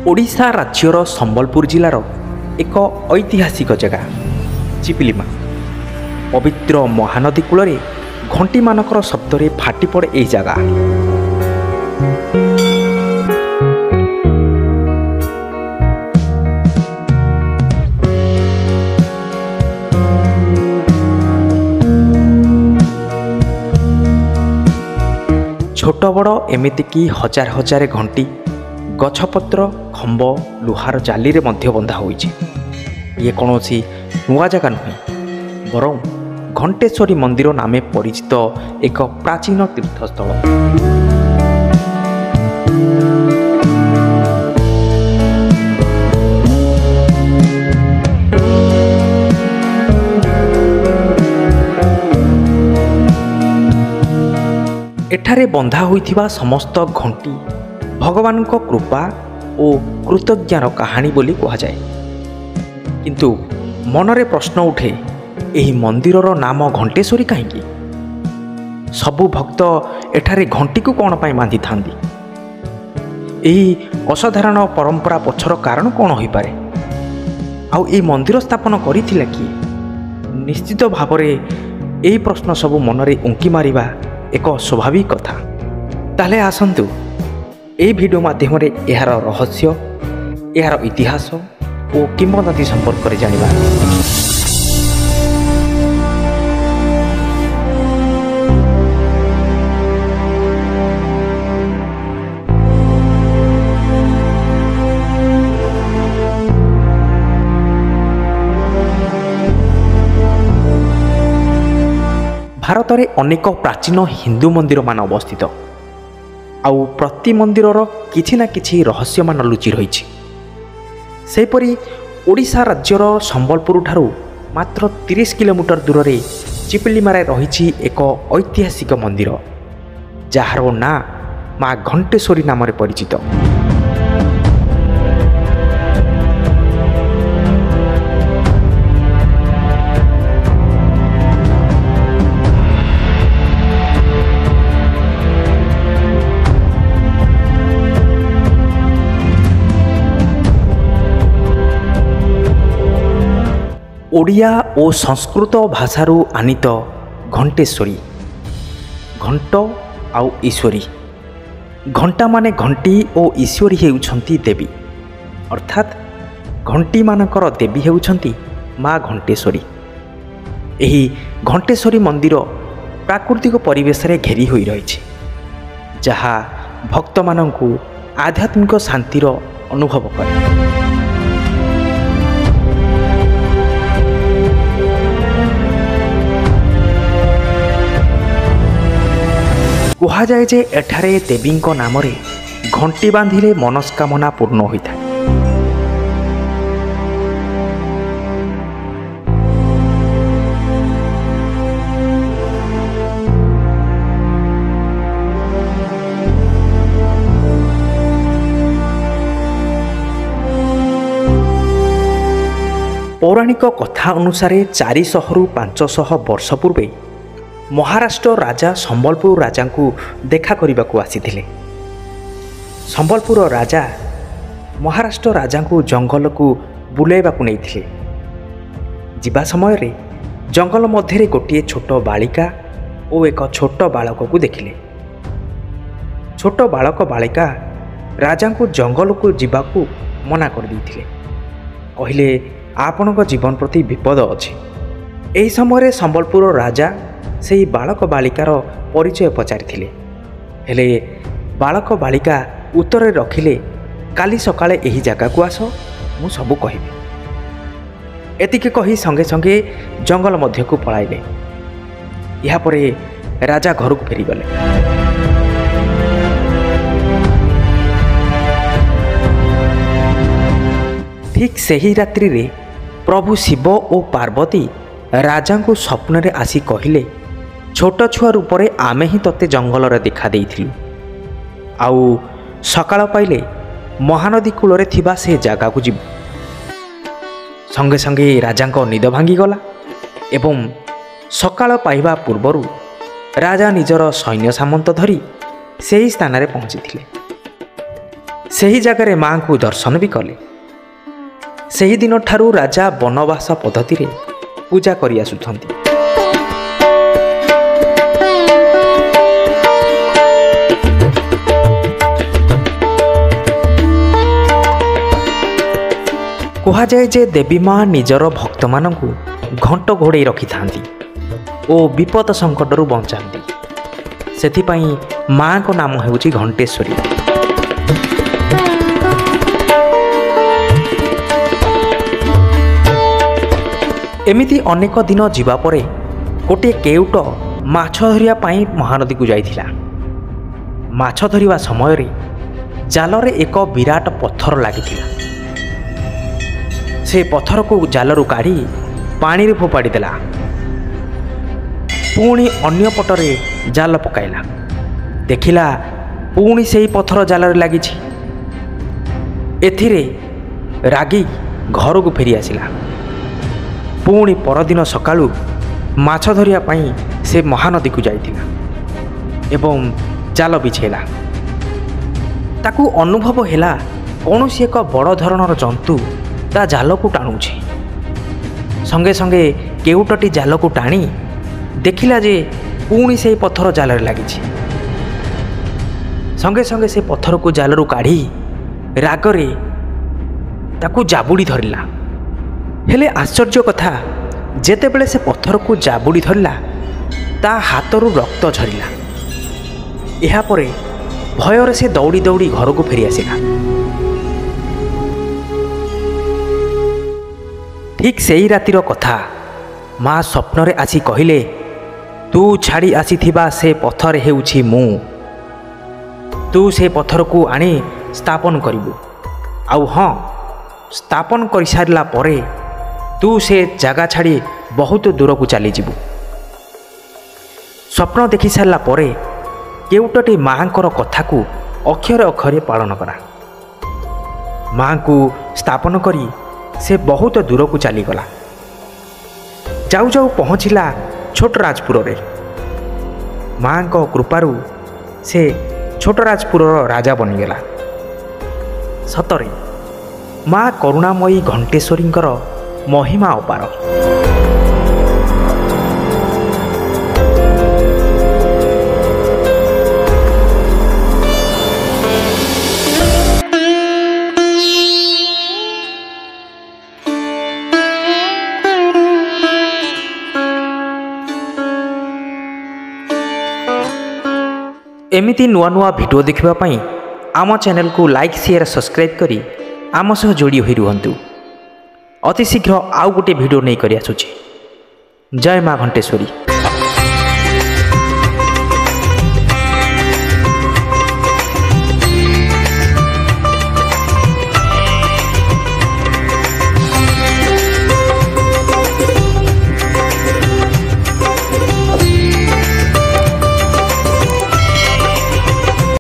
ଓଡ଼ିଶା ରାଜ୍ୟର ସମ୍ବଲପୁର ଜିଲ୍ଲାର ଏକ ଐତିହାସିକ ଜାଗା ଚିପିଲିମା। ପବିତ୍ର ମହାନଦୀ କୂଳରେ ଘଣ୍ଟିମାନଙ୍କର ଶବ୍ଦରେ ଫାଟି ପଡ଼େ ଏହି ଜାଗା। ଛୋଟ ବଡ଼ ଏମିତିକି ହଜାର ହଜାର ଘଣ୍ଟି ଗଛପତ୍ର ଖମ୍ବ ଲୁହାର ଜାଲିରେ ମଧ୍ୟ ବନ୍ଧା ହୋଇଛି। ଇଏ କୌଣସି ନୂଆ ଜାଗା ନୁହେଁ, ବରଂ ଘଣ୍ଟେଶ୍ୱରୀ ମନ୍ଦିର ନାମେ ପରିଚିତ ଏକ ପ୍ରାଚୀନ ତୀର୍ଥସ୍ଥଳ। ଏଠାରେ ବନ୍ଧା ହୋଇଥିବା ସମସ୍ତ ଘଣ୍ଟି ଭଗବାନଙ୍କ କୃପା ଓ କୃତଜ୍ଞାର କାହାଣୀ ବୋଲି କୁହାଯାଏ। କିନ୍ତୁ ମନରେ ପ୍ରଶ୍ନ ଉଠେ, ଏହି ମନ୍ଦିରର ନାମ ଘଣ୍ଟେଶ୍ୱରୀ କାହିଁକି? ସବୁ ଭକ୍ତ ଏଠାରେ ଘଣ୍ଟିକୁ କ'ଣ ପାଇଁ ବାନ୍ଧିଥାନ୍ତି? ଏହି ଅସାଧାରଣ ପରମ୍ପରା ପଛର କାରଣ କ'ଣ ହୋଇପାରେ? ଆଉ ଏହି ମନ୍ଦିର ସ୍ଥାପନ କରିଥିଲା କିଏ? ନିଶ୍ଚିତ ଭାବରେ ଏହି ପ୍ରଶ୍ନ ସବୁ ମନରେ ଉଙ୍କି ମାରିବା ଏକ ସ୍ୱାଭାବିକ କଥା। ତାହେଲେ ଆସନ୍ତୁ ଏହି ଭିଡ଼ିଓ ମାଧ୍ୟମରେ ଏହାର ରହସ୍ୟ, ଏହାର ଇତିହାସ ଓ କିମ୍ବଦନ୍ତୀ ସମ୍ପର୍କରେ ଜାଣିବା। ଭାରତରେ ଅନେକ ପ୍ରାଚୀନ ହିନ୍ଦୁ ମନ୍ଦିରମାନ ଅବସ୍ଥିତ, ଆଉ ପ୍ରତି ମନ୍ଦିରର କିଛି ନା କିଛି ରହସ୍ୟମାନ ଲୁଚି ରହିଛି। ସେହିପରି ଓଡ଼ିଶା ରାଜ୍ୟର ସମ୍ବଲପୁର ଠାରୁ ମାତ୍ର 30 କିଲୋମିଟର ଦୂରରେ ଚିପିଲିମାରେ ରହିଛି ଏକ ଐତିହାସିକ ମନ୍ଦିର, ଯାହାର ନାଁ ମା ଘଣ୍ଟେଶ୍ୱରୀ ନାମରେ ପରିଚିତ। ଓଡ଼ିଆ ଓ ସଂସ୍କୃତ ଭାଷାରୁ ଆନିତ ଘଣ୍ଟେଶ୍ୱରୀ, ଘଣ୍ଟ ଆଉ ଈଶ୍ୱରୀ। ଘଣ୍ଟା ମାନେ ଘଣ୍ଟି ଓ ଈଶ୍ୱରୀ ହେଉଛନ୍ତି ଦେବୀ, ଅର୍ଥାତ୍ ଘଣ୍ଟିମାନଙ୍କର ଦେବୀ ହେଉଛନ୍ତି ମା ଘଣ୍ଟେଶ୍ୱରୀ। ଏହି ଘଣ୍ଟେଶ୍ୱରୀ ମନ୍ଦିର ପ୍ରାକୃତିକ ପରିବେଶରେ ଘେରି ହୋଇ ରହିଛି, ଯାହା ଭକ୍ତମାନଙ୍କୁ ଆଧ୍ୟାତ୍ମିକ ଶାନ୍ତିର ଅନୁଭବ କରେ। କୁହାଯାଏ ଯେ ଏଠାରେ ଦେବୀଙ୍କ ନାମରେ ଘଣ୍ଟି ବାନ୍ଧିଲେ ମନସ୍କାମନା ପୂର୍ଣ୍ଣ ହୋଇଥାଏ। ପୌରାଣିକ କଥା ଅନୁସାରେ 400ରୁ 500 ବର୍ଷ ପୂର୍ବେ ମହାରାଷ୍ଟ୍ର ରାଜା ସମ୍ବଲପୁର ରାଜାଙ୍କୁ ଦେଖା କରିବାକୁ ଆସିଥିଲେ। ସମ୍ବଲପୁର ରାଜା ମହାରାଷ୍ଟ୍ର ରାଜାଙ୍କୁ ଜଙ୍ଗଲକୁ ବୁଲାଇବାକୁ ନେଇଥିଲେ। ଯିବା ସମୟରେ ଜଙ୍ଗଲ ମଧ୍ୟରେ ଗୋଟିଏ ଛୋଟ ବାଳିକା ଓ ଏକ ଛୋଟ ବାଳକକୁ ଦେଖିଲେ। ଛୋଟ ବାଳକ ବାଳିକା ରାଜାଙ୍କୁ ଜଙ୍ଗଲକୁ ଯିବାକୁ ମନା କରିଦେଇଥିଲେ। କହିଲେ, ଆପଣଙ୍କ ଜୀବନ ପ୍ରତି ବିପଦ ଅଛି। ଏହି ସମୟରେ ସମ୍ବଲପୁର ରାଜା ସେହି ବାଳକ ବାଳିକାର ପରିଚୟ ପଚାରିଥିଲେ, ହେଲେ ବାଳକ ବାଳିକା ଉତ୍ତରରେ ରଖିଲେ, କାଲି ସକାଳେ ଏହି ଜାଗାକୁ ଆସ, ମୁଁ ସବୁ କହିବି। ଏତିକି କହି ସଙ୍ଗେ ସଙ୍ଗେ ଜଙ୍ଗଲ ମଧ୍ୟକୁ ପଳାଇଲେ। ଏହାପରେ ରାଜା ଘରକୁ ଫେରିଗଲେ। ଠିକ୍ ସେହି ରାତ୍ରିରେ ପ୍ରଭୁ ଶିବ ଓ ପାର୍ବତୀ ରାଜାଙ୍କୁ ସ୍ୱପ୍ନରେ ଆସି କହିଲେ, ଛୋଟ ଛୁଆ ରୂପରେ ଆମେ ହିଁ ତୋତେ ଜଙ୍ଗଲରେ ଦେଖା ଦେଇଥିଲୁ, ଆଉ ସକାଳ ପାଇଲେ ମହାନଦୀ କୂଳରେ ଥିବା ସେ ଜାଗାକୁ ଯିବୁ। ସଙ୍ଗେ ସଙ୍ଗେ ରାଜାଙ୍କ ନିଦ ଭାଙ୍ଗିଗଲା ଏବଂ ସକାଳ ପାଇବା ପୂର୍ବରୁ ରାଜା ନିଜର ସୈନ୍ୟ ସାମନ୍ତ ଧରି ସେହି ସ୍ଥାନରେ ପହଞ୍ଚିଥିଲେ। ସେହି ଜାଗାରେ ମାଙ୍କୁ ଦର୍ଶନ ବି କଲେ। ସେହିଦିନଠାରୁ ରାଜା ବନବାସ ପଦ୍ଧତିରେ ପୂଜା କରି ଆସୁଛନ୍ତି। କୁହାଯାଏ ଯେ ଦେବୀ ମା ନିଜର ଭକ୍ତମାନଙ୍କୁ ଘଣ୍ଟ ଘୋଡ଼େଇ ରଖିଥାନ୍ତି ଓ ବିପଦ ସଙ୍କଟରୁ ବଞ୍ଚାନ୍ତି। ସେଥିପାଇଁ ମାଙ୍କ ନାମ ହେଉଛି ଘଣ୍ଟେଶ୍ୱରୀ। ଏମିତି ଅନେକ ଦିନ ଯିବା ପରେ ଗୋଟିଏ କେଉଟ ମାଛ ଧରିବା ପାଇଁ ମହାନଦୀକୁ ଯାଇଥିଲା। ମାଛ ଧରିବା ସମୟରେ ଜାଲରେ ଏକ ବିରାଟ ପଥର ଲାଗିଥିଲା। ସେ ପଥରକୁ ଜାଲରୁ କାଢ଼ି ପାଣିରେ ଫୋପାଡ଼ି ଦେଲା। ପୁଣି ଅନ୍ୟ ପଟରେ ଜାଲ ପକାଇଲା। ଦେଖିଲା ପୁଣି ସେହି ପଥର ଜାଲରେ ଲାଗିଛି। ଏଥିରେ ରାଗି ଘରକୁ ଫେରି ଆସିଲା। ପୁଣି ପରଦିନ ସକାଳୁ ମାଛ ଧରିବା ପାଇଁ ସେ ମହାନଦୀକୁ ଯାଇଥିଲା ଏବଂ ଜାଲ ବିଛେଇଲା। ତାକୁ ଅନୁଭବ ହେଲା କୌଣସି ଏକ ବଡ଼ ଧରଣର ଜନ୍ତୁ ତା ଜାଲକୁ ଟାଣୁଛି। ସଙ୍ଗେ ସଙ୍ଗେ କେଉଟଟି ଜାଲକୁ ଟାଣି ଦେଖିଲା ଯେ ପୁଣି ସେହି ପଥର ଜାଲରେ ଲାଗିଛି। ସଙ୍ଗେ ସଙ୍ଗେ ସେ ପଥରକୁ ଜାଲରୁ କାଢ଼ି ରାଗରେ ତାକୁ ଜାବୁଡ଼ି ଧରିଲା। ହେଲେ ଆଶ୍ଚର୍ଯ୍ୟ କଥା, ଯେତେବେଳେ ସେ ପଥରକୁ ଜାବୁଡ଼ି ଧରିଲା ତା ହାତରୁ ରକ୍ତ ଝରିଲା। ଏହାପରେ ଭୟରେ ସେ ଦୌଡ଼ି ଦୌଡ଼ି ଘରକୁ ଫେରି ଆସିଲା। ଠିକ୍ ସେହି ରାତିର କଥା ମା ସ୍ୱପ୍ନରେ ଆସି କହିଲେ, ତୁ ଛାଡ଼ି ଆସିଥିବା ସେ ପଥର ହେଉଛି ମୁଁ। ତୁ ସେ ପଥରକୁ ଆଣି ସ୍ଥାପନ କରିବୁ। ଆଉ ହଁ, ସ୍ଥାପନ କରିସାରିଲା ପରେ ତୁ ସେ ଜାଗା ଛାଡ଼ି ବହୁତ ଦୂରକୁ ଚାଲିଯିବୁ। ସ୍ୱପ୍ନ ଦେଖିସାରିଲା ପରେ କେଉଟଟି ମାଙ୍କର କଥାକୁ ଅକ୍ଷରେ ଅକ୍ଷରେ ପାଳନ କଲା। ମାଙ୍କୁ ସ୍ଥାପନ କରି ସେ ବହୁତ ଦୂରକୁ ଚାଲିଗଲା। ଯାଉ ଯାଉ ପହଞ୍ଚିଲା ଛୋଟରାଜପୁରରେ। ମାଙ୍କ କୃପାରୁ ସେ ଛୋଟରାଜପୁରର ରାଜା ବନିଗଲା। ସତରେ ମା କରୁଣାମୟୀ ଘଣ୍ଟେଶ୍ୱରୀଙ୍କର ମହିମା ଅପାର। ଏମିତି ନୂଆ ନୂଆ ଭିଡ଼ିଓ ଦେଖିବା ପାଇଁ ଆମ ଚ୍ୟାନେଲକୁ ଲାଇକ୍, ସେୟାର, ସବସ୍କ୍ରାଇବ୍ କରି ଆମ ସହ ଯୋଡ଼ି ହୋଇ ରୁହନ୍ତୁ। ଅତି ଶୀଘ୍ର ଆଉ ଗୋଟିଏ ଭିଡ଼ିଓ ନେଇ କରି ଆସୁଛି। ଜୟ ମା ଘଣ୍ଟେଶ୍ୱରୀ।